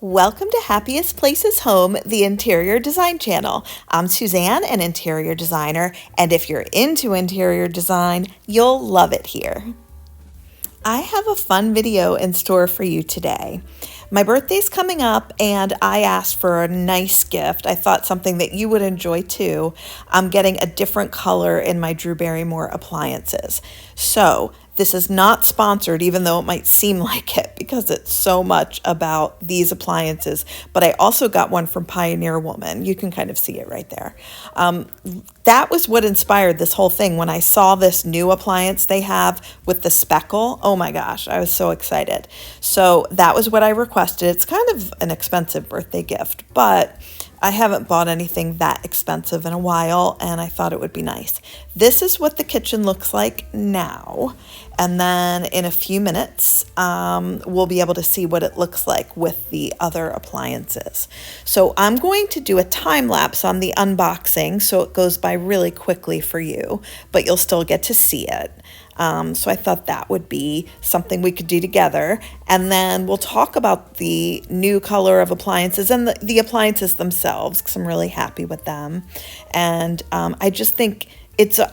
Welcome to Happiest Places Home, the interior design channel. I'm Suzanne, an interior designer, and if you're into interior design, you'll love it here. I have a fun video in store for you today. My birthday's coming up and I asked for a nice gift. I thought something that you would enjoy too. I'm getting a different color in my Drew Barrymore appliances. So this is not sponsored, even though it might seem like it because it's so much about these appliances. But I also got one from Pioneer Woman. You can kind of see it right there. That was what inspired this whole thing. When I saw this new appliance they have with the speckle, oh my gosh, I was so excited. So that was what I requested. It's kind of an expensive birthday gift, but I haven't bought anything that expensive in a while, and I thought it would be nice. This is what the kitchen looks like now, and then in a few minutes, we'll be able to see what it looks like with the other appliances. So I'm going to do a time lapse on the unboxing, so it goes by really quickly for you, but you'll still get to see it. So I thought that would be something we could do together. And then we'll talk about the new color of appliances and the appliances themselves, because I'm really happy with them. And I just think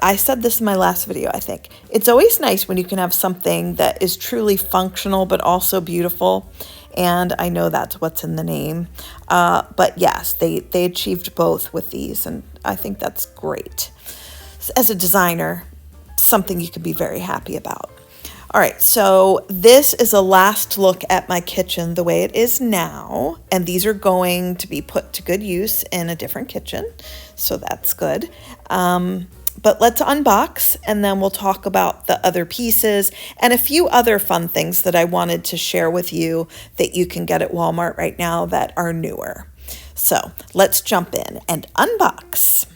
I said this in my last video, I think. It's always nice when you can have something that is truly functional but also beautiful. And I know that's what's in the name. But yes, they achieved both with these, and I think that's great. As a designer, something you could be very happy about. All right, so this is a last look at my kitchen the way it is now, and these are going to be put to good use in a different kitchen, so that's good. But let's unbox, and then we'll talk about the other pieces and a few other fun things that I wanted to share with you that you can get at Walmart right now that are newer. So let's jump in and unbox.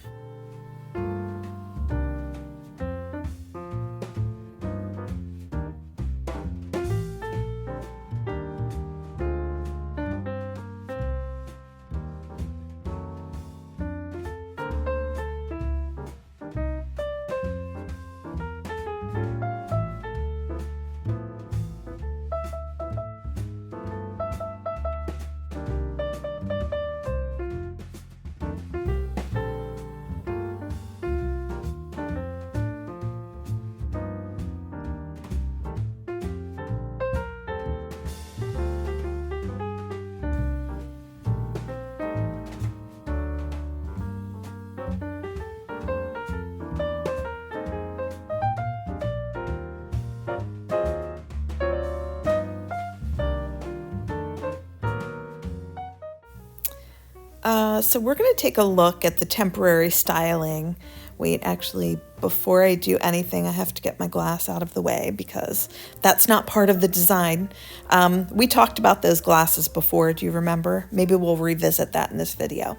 So we're going to take a look at the temporary styling. Wait, actually, before I do anything, I have to get my glass out of the way because that's not part of the design. We talked about those glasses before, do you remember? Maybe we'll revisit that in this video.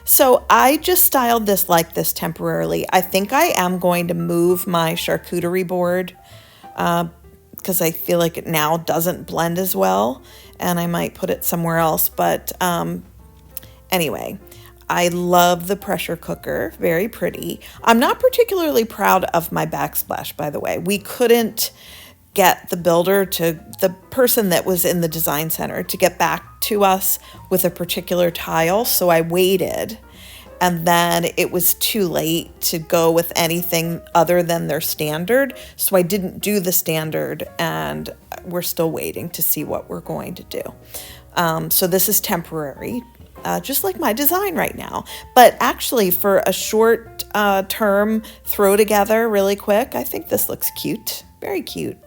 So I just styled this like this temporarily. I think I am going to move my charcuterie board because I feel like it now doesn't blend as well, and I might put it somewhere else, but anyway, I love the pressure cooker, very pretty. I'm not particularly proud of my backsplash, by the way. We couldn't get the person that was in the design center to get back to us with a particular tile, so I waited, and then it was too late to go with anything other than their standard, so I didn't do the standard, and we're still waiting to see what we're going to do. So this is temporary. Just like my design right now. But actually for a short term throw together really quick, I think this looks cute, very cute.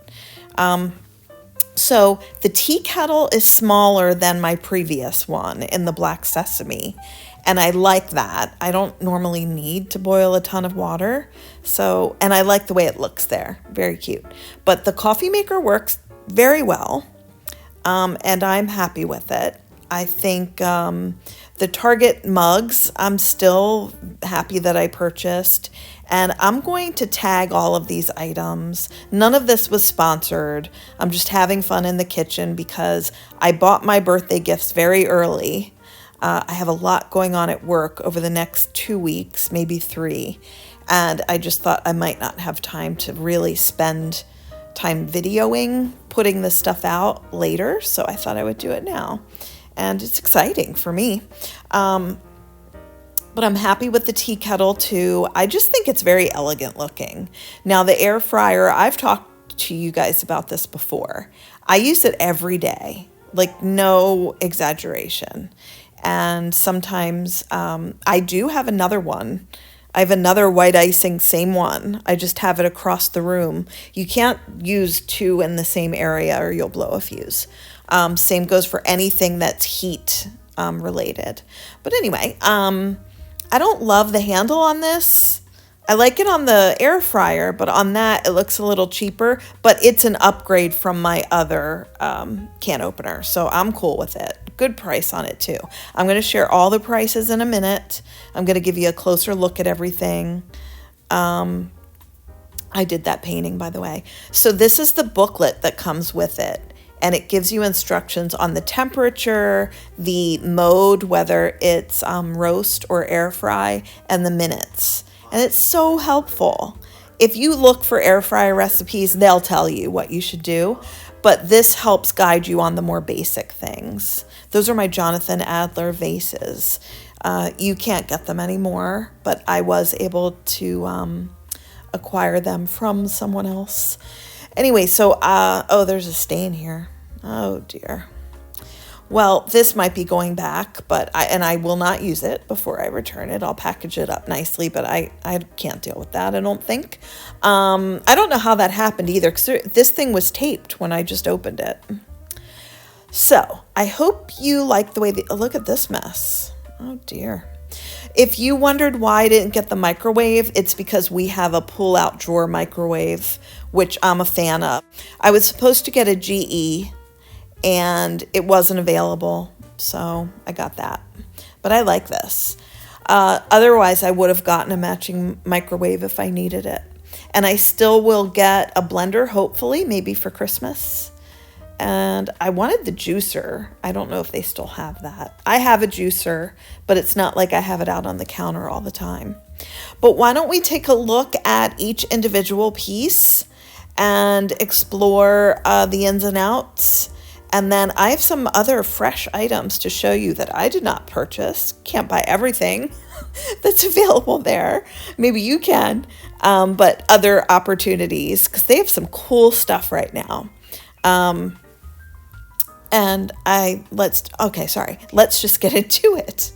So the tea kettle is smaller than my previous one in the black sesame, and I like that. I don't normally need to boil a ton of water, and I like the way it looks there, very cute. But the coffee maker works very well, and I'm happy with it. I think the Target mugs, I'm still happy that I purchased, and I'm going to tag all of these items. None of this was sponsored. I'm just having fun in the kitchen because I bought my birthday gifts very early. I have a lot going on at work over the next 2 weeks, maybe 3, and I just thought I might not have time to really spend time videoing, putting this stuff out later, so I thought I would do it now. And it's exciting for me. But I'm happy with the tea kettle too. I just think it's very elegant looking. Now the air fryer, I've talked to you guys about this before. I use it every day, like no exaggeration. And sometimes I do have another one. I have another white icing, same one. I just have it across the room. You can't use two in the same area or you'll blow a fuse. Same goes for anything that's heat related. But anyway, I don't love the handle on this. I like it on the air fryer, but on that it looks a little cheaper, but it's an upgrade from my other can opener, so I'm cool with it. Good price on it too. I'm going to share all the prices in a minute. I'm going to give you a closer look at everything. I did that painting, by the way. So this is the booklet that comes with it. And it gives you instructions on the temperature, the mode, whether it's roast or air fry, and the minutes. And it's so helpful. If you look for air fryer recipes, they'll tell you what you should do. But this helps guide you on the more basic things. Those are my Jonathan Adler vases. You can't get them anymore, but I was able to acquire them from someone else. Anyway, so, oh, there's a stain here. Oh, dear. Well, this might be going back, but I will not use it before I return it. I'll package it up nicely, but I can't deal with that, I don't think. I don't know how that happened either, because this thing was taped when I just opened it. So, I hope you like the way look at this mess. Oh, dear. If you wondered why I didn't get the microwave, it's because we have a pull-out drawer microwave, which I'm a fan of. I was supposed to get a GE, and it wasn't available, so I got that. But I like this. Otherwise, I would have gotten a matching microwave if I needed it. And I still will get a blender, hopefully, maybe for Christmas. And I wanted the juicer. I don't know if they still have that. I have a juicer, but it's not like I have it out on the counter all the time. But why don't we take a look at each individual piece and explore the ins and outs. And then I have some other fresh items to show you that I did not purchase. Can't buy everything that's available there. Maybe you can, but other opportunities, because they have some cool stuff right now. And let's just get into it.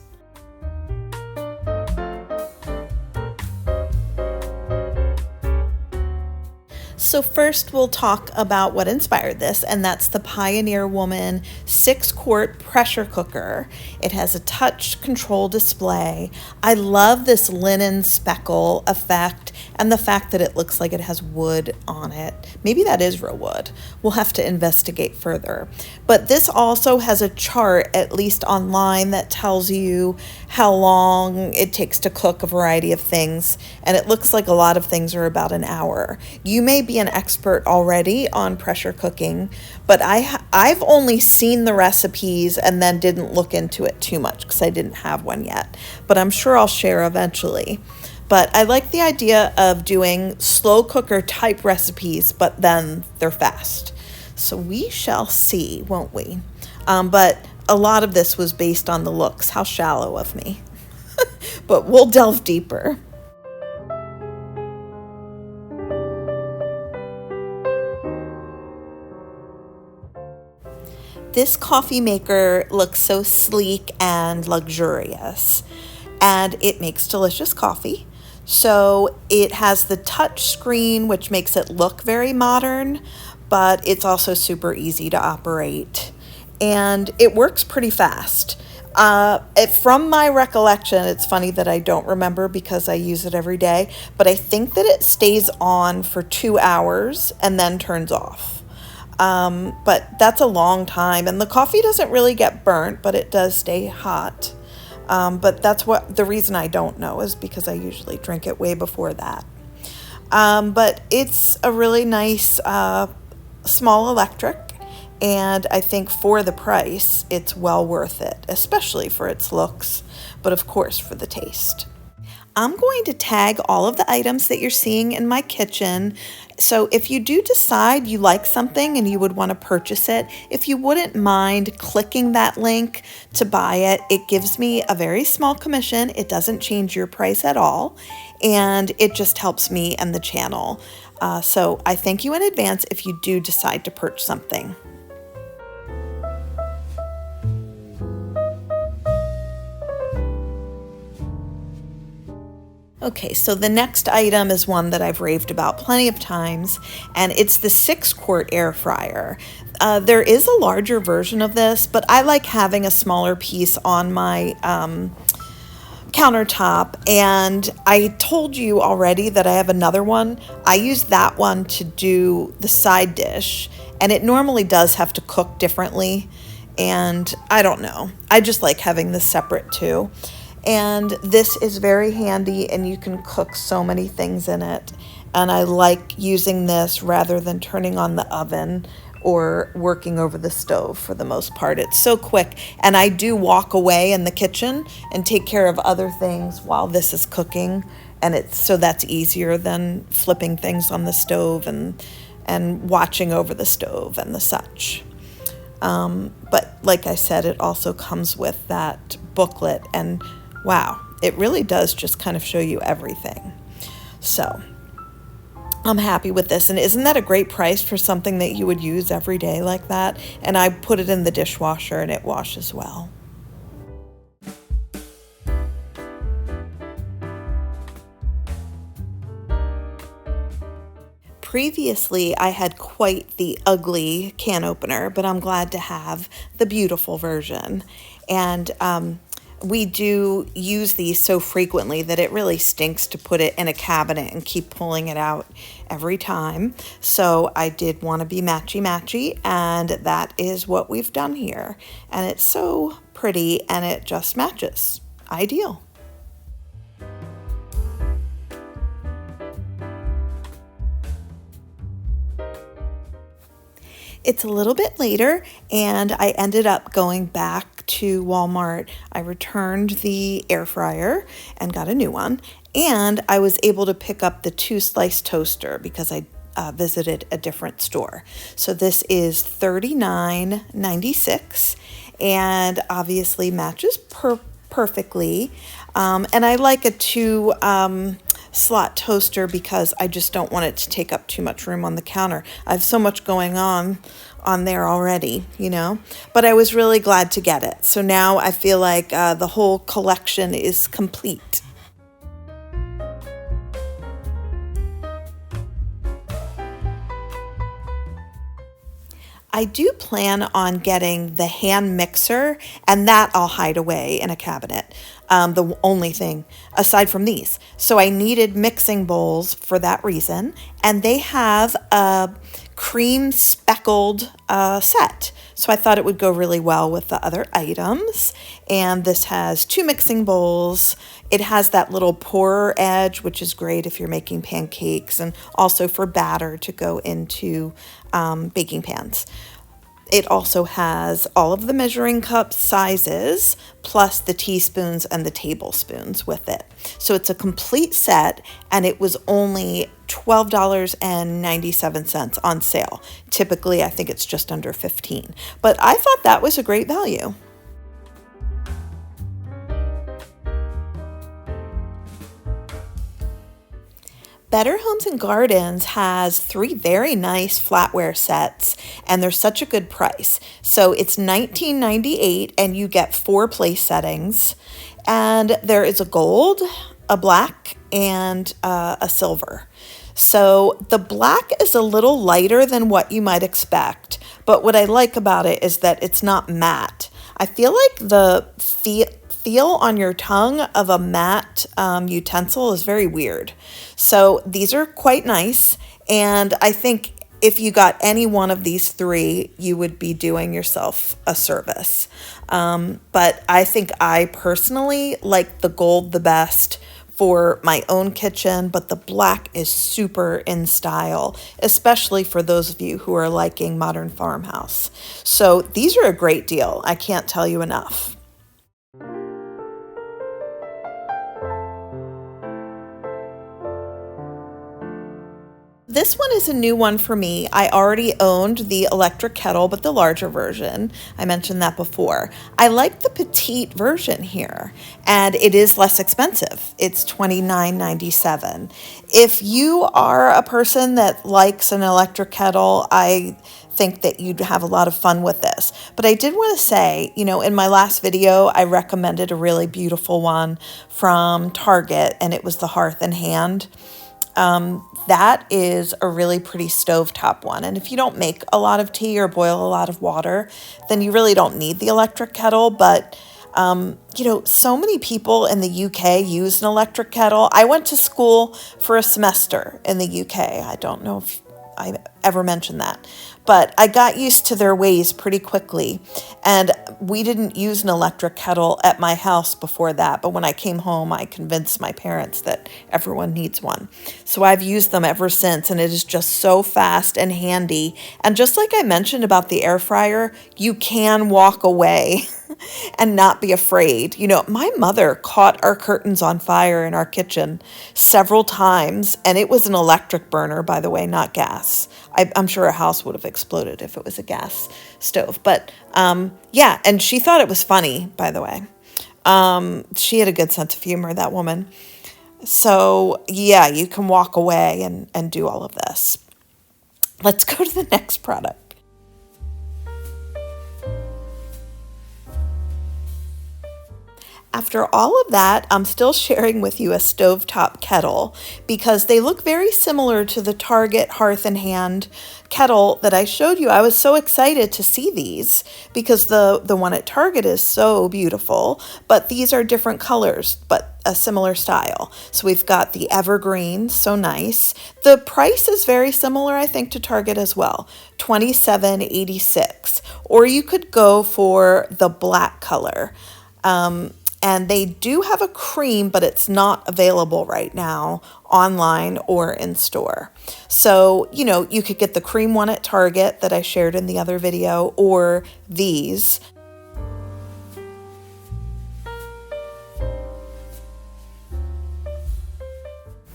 So first we'll talk about what inspired this, and that's the Pioneer Woman 6-quart pressure cooker. It has a touch control display. I love this linen speckle effect and the fact that it looks like it has wood on it. Maybe that is real wood. We'll have to investigate further. But this also has a chart, at least online, that tells you how long it takes to cook a variety of things, and it looks like a lot of things are about an hour. You may be an expert already on pressure cooking, but I've only seen the recipes and then didn't look into it too much because I didn't have one yet, but I'm sure I'll share eventually. But I like the idea of doing slow cooker type recipes, but then they're fast. So we shall see, won't we? But a lot of this was based on the looks. How shallow of me. But we'll delve deeper. This coffee maker looks so sleek and luxurious, and it makes delicious coffee. So it has the touch screen, which makes it look very modern, but it's also super easy to operate. And it works pretty fast. From my recollection, it's funny that I don't remember because I use it every day, but I think that it stays on for 2 hours and then turns off. But that's a long time, and the coffee doesn't really get burnt, but it does stay hot. But that's the reason I don't know is because I usually drink it way before that. But it's a really nice small electric, and I think for the price, it's well worth it, especially for its looks, but of course for the taste. I'm going to tag all of the items that you're seeing in my kitchen. So if you do decide you like something and you would want to purchase it, if you wouldn't mind clicking that link to buy it, it gives me a very small commission. It doesn't change your price at all, and it just helps me and the channel. So I thank you in advance if you do decide to purchase something. Okay, so the next item is one that I've raved about plenty of times, and it's the 6-quart air fryer. There is a larger version of this, but I like having a smaller piece on my countertop, and I told you already that I have another one. I use that one to do the side dish, and it normally does have to cook differently, and I don't know. I just like having this separate too. And this is very handy, and you can cook so many things in it. And I like using this rather than turning on the oven or working over the stove for the most part. It's so quick. And I do walk away in the kitchen and take care of other things while this is cooking. And so that's easier than flipping things on the stove and watching over the stove and the such. But like I said, it also comes with that booklet, and wow, it really does just kind of show you everything. So I'm happy with this. And isn't that a great price for something that you would use every day like that? And I put it in the dishwasher and it washes well. Previously, I had quite the ugly can opener, but I'm glad to have the beautiful version. And we do use these so frequently that it really stinks to put it in a cabinet and keep pulling it out every time. So I did want to be matchy-matchy, and that is what we've done here. And it's so pretty, and it just matches. Ideal. It's a little bit later, and I ended up going back to Walmart. I returned the air fryer and got a new one, and I was able to pick up the 2-slice toaster because I visited a different store. So this is $39.96, and obviously matches perfectly. And I like a 2 slot toaster because I just don't want it to take up too much room on the counter. I have so much going on there already, you know, but I was really glad to get it. So now I feel like the whole collection is complete. I do plan on getting the hand mixer, and that I'll hide away in a cabinet. The only thing aside from these. So I needed mixing bowls for that reason, and they have a cream speckled set. So I thought it would go really well with the other items. And this has 2 mixing bowls. It has that little pourer edge, which is great if you're making pancakes, and also for batter to go into baking pans. It also has all of the measuring cup sizes, plus the teaspoons and the tablespoons with it. So it's a complete set, and it was only $12.97 on sale. Typically, I think it's just under $15. But I thought that was a great value. Better Homes and Gardens has 3 very nice flatware sets, and they're such a good price. So it's $19.98, and you get 4 place settings. And there is a gold, a black, and a silver. So the black is a little lighter than what you might expect, but what I like about it is that it's not matte. I feel like the feel on your tongue of a matte utensil is very weird. So these are quite nice, and I think if you got any one of these 3, you would be doing yourself a service. But I think I personally like the gold the best for my own kitchen, but the black is super in style, especially for those of you who are liking Modern Farmhouse. So these are a great deal. I can't tell you enough. This one is a new one for me. I already owned the electric kettle, but the larger version. I mentioned that before. I like the petite version here, and it is less expensive. It's $29.97. If you are a person that likes an electric kettle, I think that you'd have a lot of fun with this. But I did want to say, in my last video, I recommended a really beautiful one from Target, and it was the Hearth and Hand. That is a really pretty stovetop one. And if you don't make a lot of tea or boil a lot of water, then you really don't need the electric kettle. But, so many people in the UK use an electric kettle. I went to school for a semester in the UK. I don't know if I ever mentioned that, but I got used to their ways pretty quickly. And we didn't use an electric kettle at my house before that, but when I came home, I convinced my parents that everyone needs one. So I've used them ever since, and it is just so fast and handy. And just like I mentioned about the air fryer, you can walk away and not be afraid. My mother caught our curtains on fire in our kitchen several times, and it was an electric burner, by the way, not gas. I'm sure a house would have exploded if it was a gas stove. But yeah, and she thought it was funny, by the way. She had a good sense of humor, that woman. So yeah, you can walk away and do all of this. Let's go to the next product. After all of that, I'm still sharing with you a stovetop kettle because they look very similar to the Target Hearth and Hand kettle that I showed you. I was so excited to see these because the one at Target is so beautiful, but these are different colors, but a similar style. So we've got the evergreen, so nice. The price is very similar, I think, to Target as well, $27.86. Or you could go for the black color. And they do have a cream, but it's not available right now online or in store. So, you could get the cream one at Target that I shared in the other video, or these.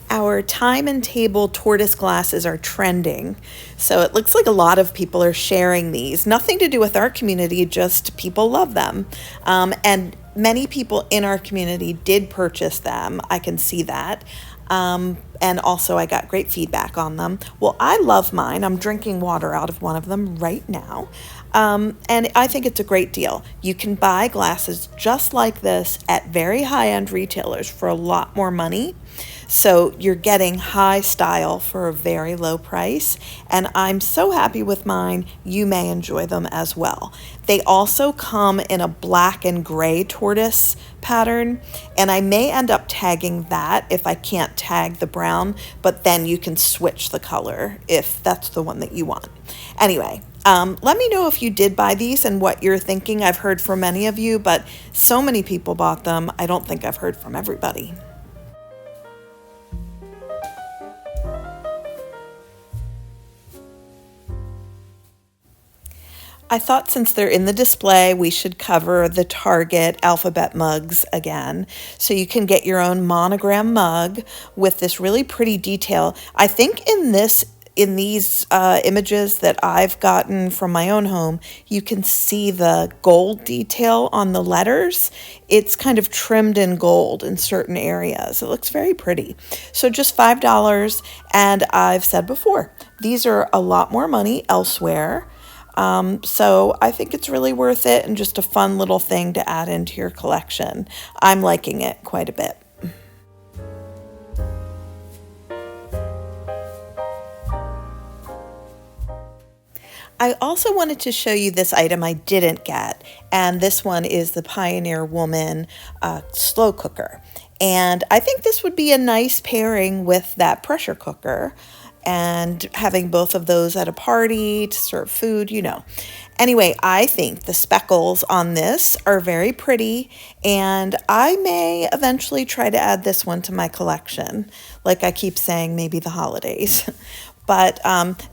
Our time and table tortoise glasses are trending. So it looks like a lot of people are sharing these. Nothing to do with our community, just people love them. And many people in our community did purchase them. I can see that. And also I got great feedback on them. Well, I love mine. I'm drinking water out of one of them right now. And I think it's a great deal. You can buy glasses just like this at very high-end retailers for a lot more money. So you're getting high style for a very low price, and I'm so happy with mine. You may enjoy them as well. They also come in a black and gray tortoise pattern, and I may end up tagging that if I can't tag the brown, but then you can switch the color if that's the one that you want. Anyway, let me know if you did buy these and what you're thinking. I've heard from many of you, but so many people bought them. I don't think I've heard from everybody. I thought since they're in the display, we should cover the Target alphabet mugs again. So you can get your own monogram mug with this really pretty detail. I think in these images that I've gotten from my own home, you can see the gold detail on the letters. It's kind of trimmed in gold in certain areas. It looks very pretty. So just $5, and I've said before, these are a lot more money elsewhere. So I think it's really worth it and just a fun little thing to add into your collection. I'm liking it quite a bit. I also wanted to show you this item I didn't get, and this one is the Pioneer Woman slow cooker. And I think this would be a nice pairing with that pressure cooker, and having both of those at a party to serve food, Anyway, I think the speckles on this are very pretty, and I may eventually try to add this one to my collection. Like I keep saying, maybe the holidays. But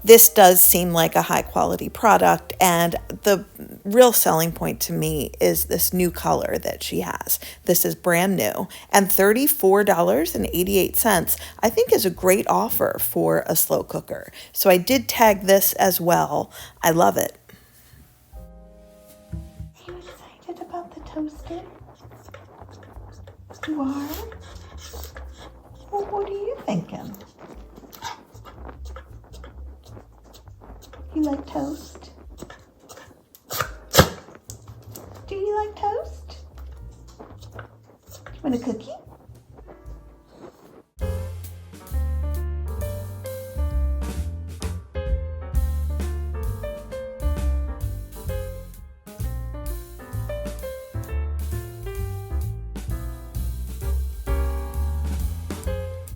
this does seem like a high quality product, and the real selling point to me is this new color that she has. This is brand new, and $34.88 I think is a great offer for a slow cooker. So I did tag this as well. I love it. Are you excited about the toaster? You are? Well, what are you thinking? You like toast? Do you like toast? Want a cookie?